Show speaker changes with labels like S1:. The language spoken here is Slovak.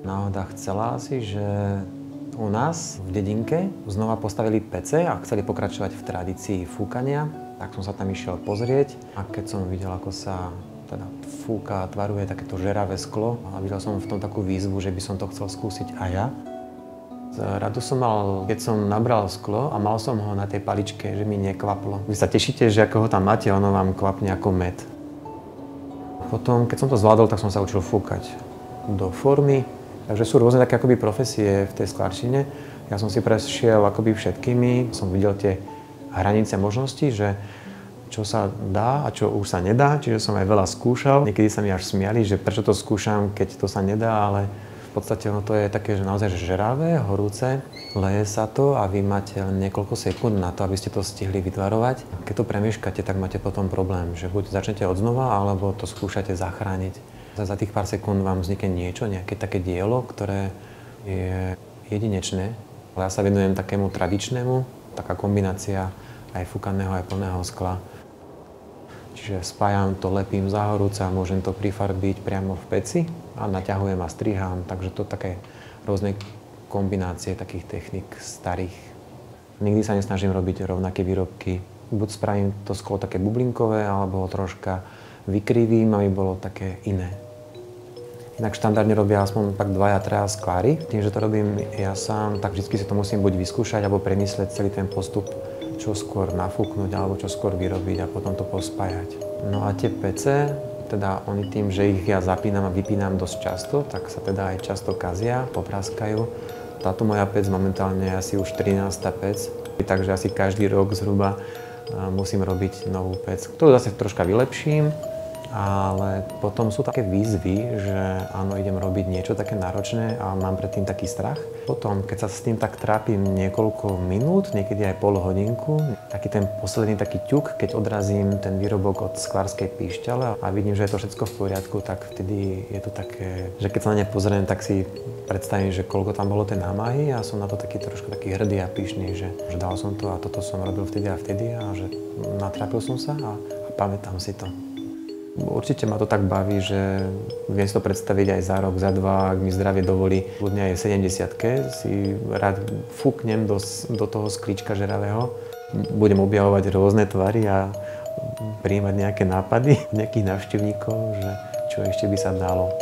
S1: Náhoda chcela asi, že u nás v dedinke znova postavili pece a chceli pokračovať v tradícii fúkania. Tak som sa tam išiel pozrieť a keď som videl, ako sa teda fúka a tvaruje takéto žeravé sklo a videl som v tom takú výzvu, že by som to chcel skúsiť aj ja. Radu som mal, keď som nabral sklo a mal som ho na tej paličke, že mi nekvaplo. Vy sa tešíte, že ako ho tam máte, ono vám kvapne ako med. Potom, keď som to zvládol, tak som sa učil fúkať do formy. Takže sú rôzne také akoby profesie v tej sklarčine. Ja som si prešiel akoby všetkými. Som videl tie hranice možností, že čo sa dá a čo už sa nedá. Čiže som aj veľa skúšal. Niekedy sa mi až smiali, že prečo to skúšam, keď to sa nedá, ale v podstate ono to je také, že naozaj žeravé, horúce. Leje sa to a vy máte niekoľko sekúnd na to, aby ste to stihli vytvarovať. Keď to premýškate, tak máte potom problém, že buď začnete odznova, alebo to skúšate zachrániť. Za tých pár sekúnd vám vznikne niečo, nejaké také dielo, ktoré je jedinečné. Ja sa venujem takému tradičnému, taká kombinácia aj fúkaného, aj plného skla. Čiže spájam to, lepím za horúca, môžem to prifarbiť priamo v peci a naťahujem a strihám, takže to také rôzne kombinácie takých techník starých. Nikdy sa nesnažím robiť rovnaké výrobky. Buď spravím to sklo také bublinkové, alebo ho troška vykrivím, aby bolo také iné. Inak štandardne robia aspoň tak 2-3 sklári. Tým, že to robím ja sám, tak vždy si to musím buď vyskúšať, alebo premyslieť celý ten postup, čo skôr nafúknuť, alebo čo skôr vyrobiť a potom to pospájať. No a tie pece, teda oni tým, že ich ja zapínam a vypínam dosť často, tak sa teda aj často kazia, popraskajú. Táto moja pec momentálne je asi už 13. pec, takže asi každý rok zhruba musím robiť novú pec, ktorú zase troška vylepším. Ale potom sú také výzvy, že áno, idem robiť niečo také náročné a mám predtým taký strach. Potom, keď sa s tým tak trápim niekoľko minút, niekedy aj pol hodinku, taký ten posledný taký ťuk, keď odrazím ten výrobok od sklárskej píšťale a vidím, že je to všetko v poriadku, tak vtedy je to také, že keď sa na ne pozriem, tak si predstavím, že koľko tam bolo tej námahy a som na to taký trošku taký hrdý a pyšný, že dal som to a toto som robil vtedy a že natrápil som sa a pamätám si to. Určite ma to tak baví, že viem si to predstaviť aj za rok, za dva, ak mi zdravie dovolí. Ľudne aj v 70-ke si rád fúknem do toho sklíčka žeravého. Budem objavovať rôzne tvary a prijímať nejaké nápady nejakých návštevníkov, že čo ešte by sa dalo.